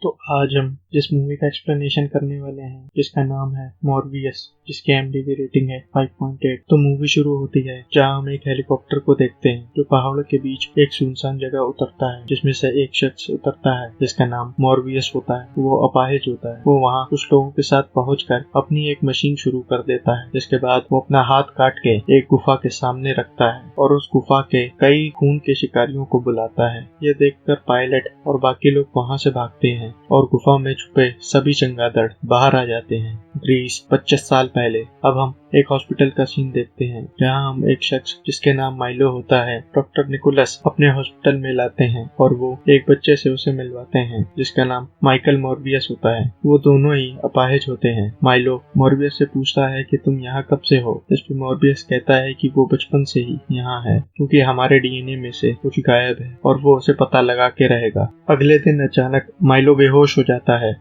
तो आज हम जिस मूवी का एक्सप्लेनेशन करने वाले हैं जिसका नाम है मॉर्बियस, जिसकी IMDb रेटिंग है 5.8। तो मूवी शुरू होती है जहां हम एक हेलीकॉप्टर को देखते हैं जो पहाड़ों के बीच एक सुनसान जगह उतरता है, जिसमें से एक शख्स उतरता है जिसका नाम मॉर्बियस होता है। वो अपाहिज होता है। वो वहां कुछ लोगों के साथ पहुंचकर अपनी एक मशीन शुरू कर देता है, जिसके बाद वो अपना हाथ काट के एक गुफा के सामने रखता है और उस गुफा के कई खून के शिकारियों को बुलाता है। ये देखकर पायलट और बाकी लोग वहां से भागते हैं और गुफा में छुपे सभी चमगादड़ बाहर आ जाते हैं। ग्रीस 25 साल पहले। अब हम एक हॉस्पिटल का सीन देखते हैं जहां हम एक शख्स जिसके नाम माइलो होता है डॉक्टर निकोलस अपने हॉस्पिटल में लाते हैं और वो एक बच्चे से उसे मिलवाते हैं जिसका नाम माइकल मॉर्बियस होता है। वो दोनों ही अपाहिज होते हैं। माइलो मॉर्बियस से पूछता है कि तुम यहाँ कब से हो। इस पे मॉर्बियस कहता है कि वो बचपन से ही यहाँ है क्योंकि हमारे DNA में से कुछ गायब है और वो उसे पता लगा के रहेगा। अगले दिन अचानक माइलो बेहोश हो जाता है।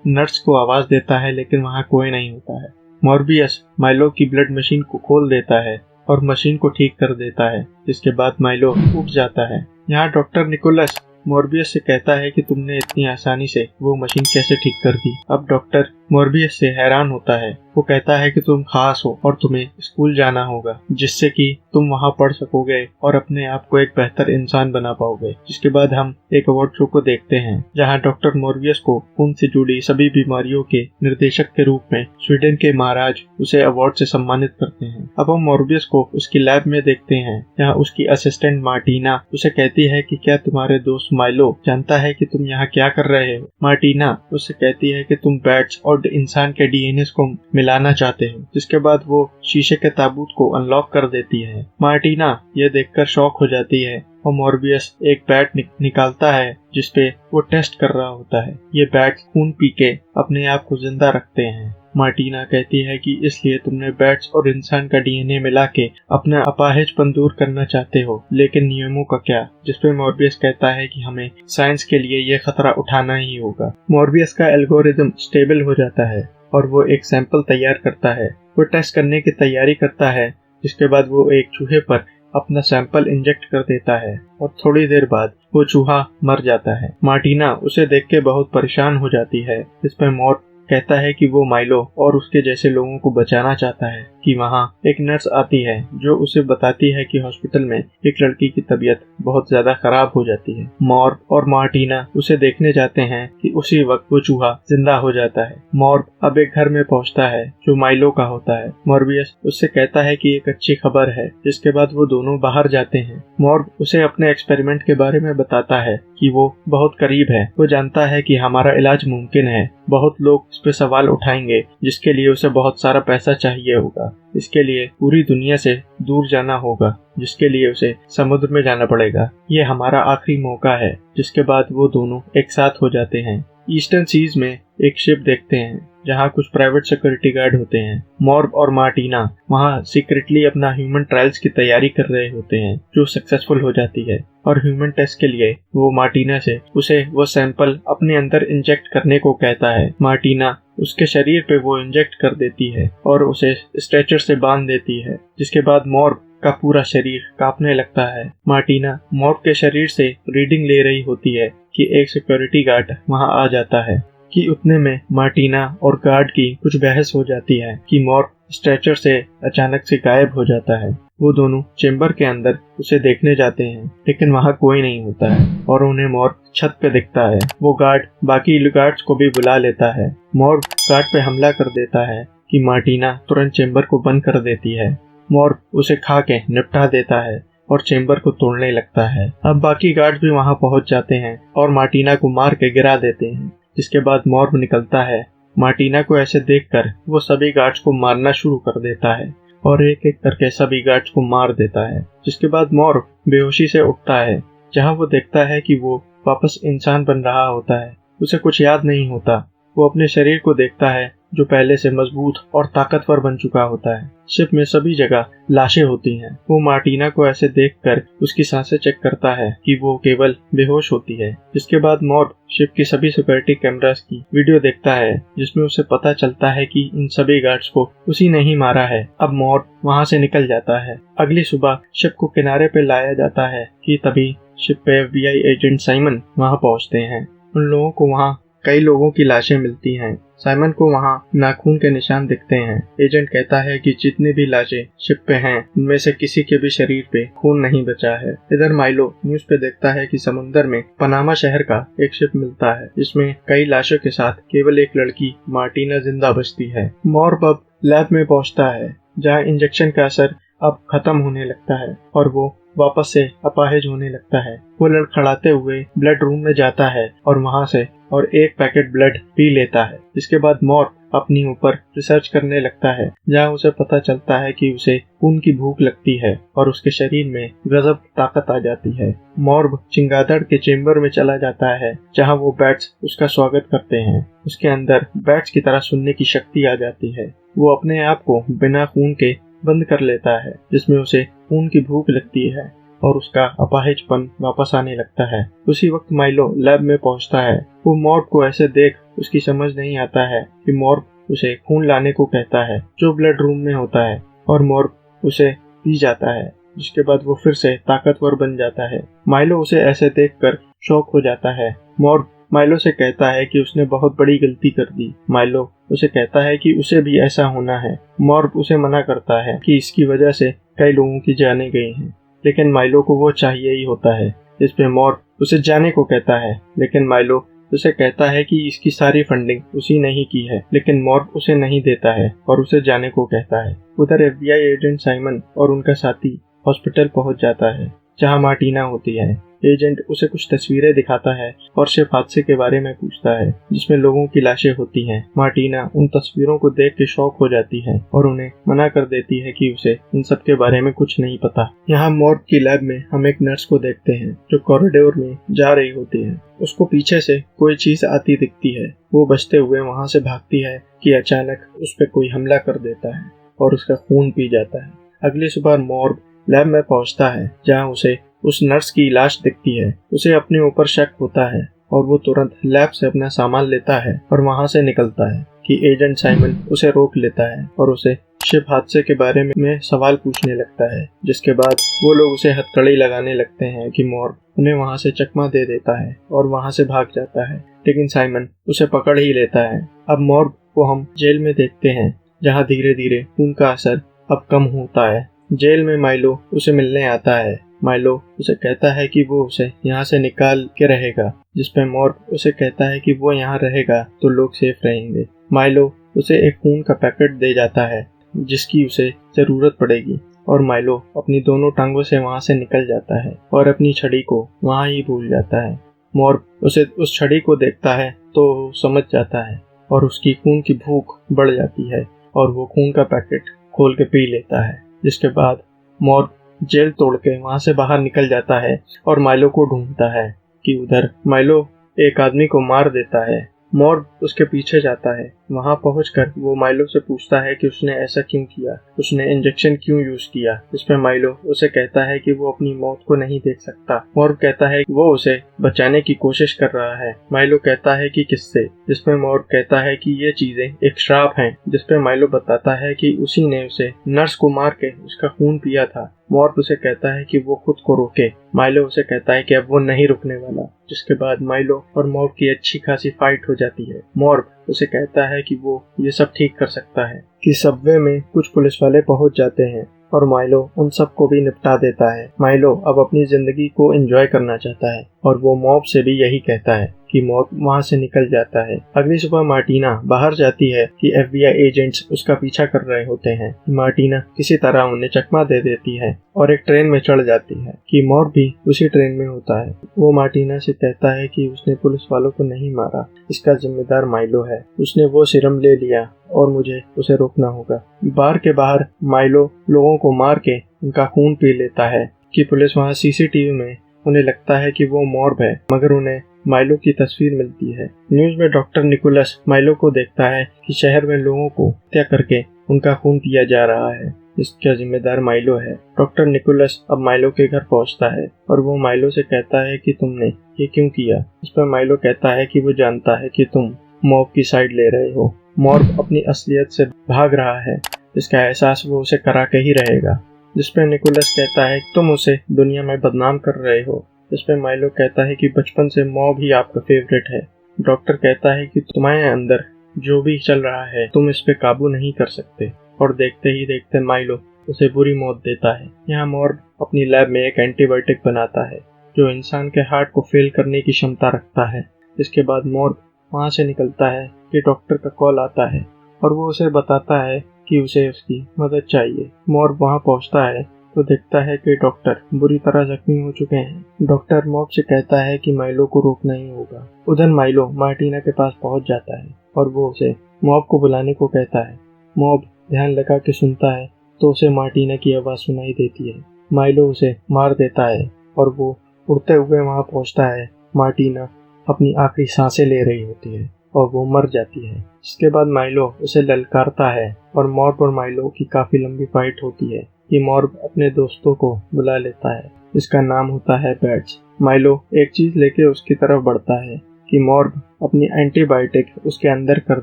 नर्स को आवाज देता है लेकिन वहाँ कोई नहीं होता है। मॉर्बियस माइलो की ब्लड मशीन को खोल देता है और मशीन को ठीक कर देता है, जिसके बाद माइलो उठ जाता है। यहाँ डॉक्टर निकोलस मॉर्बियस से कहता है कि तुमने इतनी आसानी से वो मशीन कैसे ठीक कर दी। अब डॉक्टर मॉर्बियस से हैरान होता है। वो कहता है कि तुम खास हो और तुम्हें स्कूल जाना होगा जिससे कि तुम वहाँ पढ़ सकोगे और अपने आप को एक बेहतर इंसान बना पाओगे। जिसके बाद हम एक अवार्ड शो को देखते हैं जहाँ डॉक्टर मॉर्बियस को खून से जुड़ी सभी बीमारियों के निर्देशक के रूप में स्वीडन के महाराज उसे अवार्ड से सम्मानित करते हैं। अब हम मॉर्बियस को उसकी लैब में देखते हैं जहाँ उसकी असिस्टेंट मार्टिना उसे कहती है कि क्या तुम्हारे दोस्त माइलो जानता है कि तुम यहाँ क्या कर रहे हो। मार्टिना उससे कहती है कि तुम बैट्स और इंसान के DNA को मिलाना चाहते हो। जिसके बाद वो शीशे के ताबूत को अनलॉक कर देती है। मार्टिना ये देखकर शॉक हो जाती है और मॉर्बियस एक बैट निकालता है जिसपे वो टेस्ट कर रहा होता है। ये बैट खून पी के अपने आप को जिंदा रखते हैं। मार्टिना कहती है कि इसलिए तुमने बैट्स और इंसान का DNA मिला के अपना अपाहिजपन दूर करना चाहते हो, लेकिन नियमों का क्या। जिसपे मॉर्बियस कहता है कि हमें साइंस के लिए ये खतरा उठाना ही होगा। मॉर्बियस का एल्गोरिदम स्टेबल हो जाता है और वो एक सैंपल तैयार करता है। वो टेस्ट करने की तैयारी करता है, जिसके बाद वो एक चूहे पर अपना सैंपल इंजेक्ट कर देता है और थोड़ी देर बाद वो चूहा मर जाता है। मार्टिना उसे देख के बहुत परेशान हो जाती है। इस पर मॉर्ब कहता है कि वो माइलो और उसके जैसे लोगों को बचाना चाहता है कि वहाँ एक नर्स आती है जो उसे बताती है कि हॉस्पिटल में एक लड़की की तबीयत बहुत ज्यादा खराब हो जाती है। मॉर्ब और मार्टिना उसे देखने जाते हैं कि उसी वक्त वो चूहा जिंदा हो जाता है। मॉर्ब अब एक घर में पहुँचता है जो माइलो का होता है। मॉर्बियस उससे कहता है कि एक अच्छी खबर है, जिसके बाद वो दोनों बाहर जाते हैं। मॉर्ब उसे अपने एक्सपेरिमेंट के बारे में बताता है कि वो बहुत करीब है। वो जानता है कि हमारा इलाज मुमकिन है। बहुत लोग इस पे सवाल उठाएंगे जिसके लिए उसे बहुत सारा पैसा चाहिए होगा। इसके लिए पूरी दुनिया से दूर जाना होगा, जिसके लिए उसे समुद्र में जाना पड़ेगा। ये हमारा आखिरी मौका है। जिसके बाद वो दोनों एक साथ हो जाते हैं। ईस्टर्न सीज में एक शिप देखते हैं जहाँ कुछ प्राइवेट सिक्योरिटी गार्ड होते हैं। मॉर्ब और मार्टिना वहाँ सीक्रेटली अपना ह्यूमन ट्रायल्स की तैयारी कर रहे होते हैं जो सक्सेसफुल हो जाती है और ह्यूमन टेस्ट के लिए वो मार्टिना से उसे वो सैंपल अपने अंदर इंजेक्ट करने को कहता है। मार्टिना उसके शरीर पे वो इंजेक्ट कर देती है और उसे स्ट्रेचर से बांध देती है। जिसके बाद मॉर्ब का पूरा शरीर कांपने लगता है। मार्टिना मॉर्ब के शरीर से रीडिंग ले रही होती है कि एक सिक्योरिटी गार्ड वहां आ जाता है कि उतने में मार्टिना और गार्ड की कुछ बहस हो जाती है कि मॉर्ब स्ट्रेचर से अचानक से गायब हो जाता है। वो दोनों चेंबर के अंदर उसे देखने जाते हैं लेकिन वहाँ कोई नहीं होता है और उन्हें मॉर्ब छत पे दिखता है। वो गार्ड बाकी गार्ड्स को भी बुला लेता है। मॉर्ब गार्ड पे हमला कर देता है कि मार्टिना तुरंत चेंबर को बंद कर देती है। मॉर्ब उसे खा के निपटा देता है और चेंबर को तोड़ने लगता है। अब बाकी गार्ड्स भी वहाँ पहुँच जाते हैं और मार्टिना को मार के गिरा देते हैं। जिसके बाद मॉर्ब निकलता है। मार्टिना को ऐसे देखकर वो सभी गार्ड्स को मारना शुरू कर देता है और एक एक करके सभी गार्ड्स को मार देता है। जिसके बाद मॉर्ब बेहोशी से उठता है जहाँ वो देखता है कि वो वापस इंसान बन रहा होता है। उसे कुछ याद नहीं होता। वो अपने शरीर को देखता है जो पहले से मजबूत और ताकतवर बन चुका होता है। शिप में सभी जगह लाशें होती हैं। वो मार्टिना को ऐसे देखकर उसकी सांसें चेक करता है कि वो केवल बेहोश होती है। जिसके बाद मॉर्ब शिप की सभी सिक्योरिटी कैमरास की वीडियो देखता है जिसमें उसे पता चलता है कि इन सभी गार्ड्स को उसी ने ही मारा है। अब मॉर्ब वहाँ से निकल जाता है। अगली सुबह शिप को किनारे पे लाया जाता है कि तभी शिप पे FBI एजेंट साइमन वहाँ पहुँचते हैं। उन लोगों को वहाँ कई लोगों की लाशें मिलती हैं। साइमन को वहाँ नाखून के निशान दिखते हैं। एजेंट कहता है कि जितनी भी लाशें शिप पे हैं उनमें से किसी के भी शरीर पे खून नहीं बचा है। इधर माइलो न्यूज पे देखता है कि समुंदर में पनामा शहर का एक शिप मिलता है जिसमें कई लाशों के साथ केवल एक लड़की मार्टिना जिंदा बचती है। मॉर्ब अब लैब में पहुंचता है जहाँ इंजेक्शन का असर अब खत्म होने लगता है और वो वापस से अपाहिज होने लगता है। वो लड़खड़ाते हुए ब्लड रूम में जाता है और वहाँ से और एक पैकेट ब्लड पी लेता है। इसके बाद मॉर्ब अपनी ऊपर रिसर्च करने लगता है जहाँ उसे पता चलता है कि उसे खून की भूख लगती है और उसके शरीर में गजब ताकत आ जाती है। मॉर्ब चिंगादड़ के चेम्बर में चला जाता है जहाँ वो बैट्स उसका स्वागत करते हैं। उसके अंदर बैट्स की तरह सुनने की शक्ति आ जाती है। वो अपने आप को बिना खून के बंद कर लेता है जिसमें उसे खून की भूख लगती है और उसका अपाहिजपन वापस आने लगता है। उसी वक्त माइलो लैब में पहुंचता है। वो मॉर्ब को ऐसे देख उसकी समझ नहीं आता है कि मॉर्ब उसे खून लाने को कहता है जो ब्लड रूम में होता है और मॉर्ब उसे पी जाता है जिसके बाद वो फिर से ताकतवर बन जाता है। माइलो उसे ऐसे देखकर शॉक हो जाता है। मॉर्ब माइलो से कहता है कि उसने बहुत बड़ी गलती कर दी। माइलो उसे कहता है कि उसे भी ऐसा होना है। मॉर्ब उसे मना करता है कि इसकी वजह से कई लोगों की जानें गई हैं, लेकिन माइलो को वो चाहिए ही होता है। इस पे मॉर्ब उसे जाने को कहता है लेकिन माइलो उसे कहता है कि इसकी सारी फंडिंग उसी ने ही की है, लेकिन मॉर्ब उसे नहीं देता है और उसे जाने को कहता है। उधर FBI एजेंट साइमन और उनका साथी हॉस्पिटल पहुंच जाता है जहां मार्टिना होती है। एजेंट उसे कुछ तस्वीरें दिखाता है और शिप हादसे के बारे में पूछता है जिसमें लोगों की लाशें होती हैं। मार्टिना उन तस्वीरों को देख के शॉक हो जाती है और उन्हें मना कर देती है कि उसे इन सब के बारे में कुछ नहीं पता। यहाँ मॉर्ब की लैब में हम एक नर्स को देखते हैं जो कॉरिडोर में जा रही होती है। उसको पीछे से कोई चीज आती दिखती है। वो बचते हुए वहाँ से भागती है कि अचानक उस पर कोई हमला कर देता है और उसका खून पी जाता है। अगली सुबह मॉर्ब लैब में पहुंचता है जहाँ उसे उस नर्स की लाश दिखती है। उसे अपने ऊपर शक होता है और वो तुरंत लैब से अपना सामान लेता है और वहाँ से निकलता है कि एजेंट साइमन उसे रोक लेता है और उसे शिप हादसे के बारे में सवाल पूछने लगता है, जिसके बाद वो लोग उसे हथकड़ी लगाने लगते हैं कि मॉर्ब उन्हें वहाँ से चकमा दे देता है और वहाँ से भाग जाता है, लेकिन साइमन उसे पकड़ ही लेता है। अब मॉर्ब को हम जेल में देखते हैं जहाँ धीरे धीरे खून का असर अब कम होता है। जेल में माइलो उसे मिलने आता है। माइलो उसे कहता है कि वो उसे यहाँ से निकाल के रहेगा, जिस पे मॉर्ब उसे कहता है कि वो यहाँ रहेगा तो लोग सेफ रहेंगे। माइलो उसे एक खून का पैकेट दे जाता है जिसकी उसे जरूरत पड़ेगी और माइलो अपनी दोनों टांगों से वहाँ से निकल जाता है और अपनी छड़ी को वहाँ ही भूल जाता है। मॉर्ब उसे उस छड़ी को देखता है तो समझ जाता है और उसकी खून की भूख बढ़ जाती है और वो खून का पैकेट खोल के पी लेता है, जिसके बाद मॉर्ब जेल तोड़ के वहाँ से बाहर निकल जाता है और माइलो को ढूंढता है कि उधर माइलो एक आदमी को मार देता है। मॉर्ब उसके पीछे जाता है। वहाँ पहुंचकर वो माइलो से पूछता है कि उसने ऐसा क्यों किया, उसने इंजेक्शन क्यों यूज किया। इसमें माइलो उसे कहता है कि वो अपनी मौत को नहीं देख सकता। मॉर्ब कहता है कि वो उसे बचाने की कोशिश कर रहा है। माइलो कहता है कि किससे, जिसमें मॉर्ब कहता है कि ये चीजें एक श्राप हैं, जिसपे माइलो बताता है कि उसी ने उसे नर्स को मार के उसका खून पिया था। मॉर्ब उसे कहता है कि वो खुद को रोके। माइलो उसे कहता है कि अब वो नहीं रुकने वाला, जिसके बाद माइलो और मॉर्ब की अच्छी खासी फाइट हो जाती है। मॉर्ब उसे कहता है कि वो ये सब ठीक कर सकता है कि सबवे में कुछ पुलिस वाले पहुंच जाते हैं और माइलो उन सब को भी निपटा देता है। माइलो अब अपनी जिंदगी को एंजॉय करना चाहता है और वो मॉर्ब से भी यही कहता है कि मॉर्ब वहाँ से निकल जाता है। अगली सुबह मार्टिना बाहर जाती है कि FBI एजेंट्स उसका पीछा कर रहे होते हैं। मार्टिना किसी तरह उन्हें चकमा दे देती है और एक ट्रेन में चढ़ जाती है कि मॉर्ब भी उसी ट्रेन में होता है। वो मार्टिना से कहता है कि उसने पुलिस वालों को नहीं मारा, इसका जिम्मेदार माइलो है, उसने वो सीरम ले लिया और मुझे उसे रोकना होगा। बार के बाहर माइलो लोगों को मार के उनका खून पी लेता है कि पुलिस वहाँ CCTV में उन्हें लगता है कि वो मॉर्ब है, मगर उन्हें माइलो की तस्वीर मिलती है। न्यूज में डॉक्टर निकोलस माइलो को देखता है कि शहर में लोगों को हत्या करके उनका खून पिया जा रहा है, इसका जिम्मेदार माइलो है। डॉक्टर निकोलस अब माइलो के घर पहुंचता है और वो माइलो से कहता है कि तुमने ये क्यों किया। इस पर माइलो कहता है कि वो जानता है कि तुम मॉर्ब की साइड ले रहे हो। मॉर्ब अपनी असलियत से भाग रहा है, इसका एहसास वो उसे करा के ही रहेगा। जिस पर निकोलस कहता है तुम उसे दुनिया में बदनाम कर रहे हो, इस पे माइलो कहता है कि बचपन से मॉब ही आपका फेवरेट है। डॉक्टर कहता है कि तुम्हारे अंदर जो भी चल रहा है तुम इस पे काबू नहीं कर सकते, और देखते ही देखते माइलो उसे बुरी मौत देता है। यहाँ मॉर्ब अपनी लैब में एक एंटीबायोटिक बनाता है जो इंसान के हार्ट को फेल करने की क्षमता रखता है। इसके बाद मॉर्ब वहाँ से निकलता है कि डॉक्टर का कॉल आता है और वो उसे बताता है कि उसे उसकी मदद चाहिए। मॉर्ब वहाँ पहुँचता है तो देखता है कि डॉक्टर बुरी तरह जख्मी हो चुके हैं। डॉक्टर मॉर्ब से कहता है कि माइलो को रोकना ही होगा। उधर माइलो मार्टिना के पास पहुँच जाता है और वो उसे मॉर्ब को बुलाने को कहता है। मॉर्ब ध्यान लगा के सुनता है तो उसे मार्टिना की आवाज़ सुनाई देती है। माइलो उसे मार देता है और वो उड़ते हुए वहाँ पहुँचता है। मार्टिना अपनी आखिरी सांसें ले रही होती है और वो मर जाती है। इसके बाद माइलो उसे ललकारता है और मॉर्ब और माइलो की काफी लंबी फाइट होती है कि मॉर्ब अपने दोस्तों को बुला लेता है। इसका नाम होता है बैट्स। माइलो एक चीज लेके उसकी तरफ बढ़ता है कि मॉर्ब अपनी एंटीबायोटिक उसके अंदर कर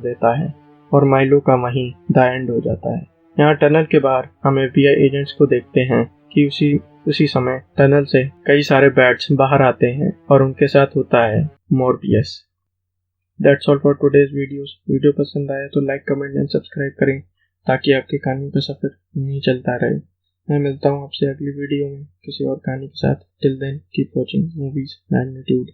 देता है और माइलो का वहीं द एंड हो जाता है। यहाँ टनल के बाहर हम FBI एजेंट्स को देखते हैं कि उसी समय टनल से कई सारे बैट्स बाहर आते हैं और उनके साथ होता है Morbius. That's all for today's videos. Video पसंद आया तो लाइक, कमेंट एंड सब्सक्राइब करें ताकि आपकी कहानी का सफर नहीं चलता रहे। मैं मिलता हूँ आपसे अगली वीडियो में किसी और कहानी के साथ। Till then keep watching movies magnitude.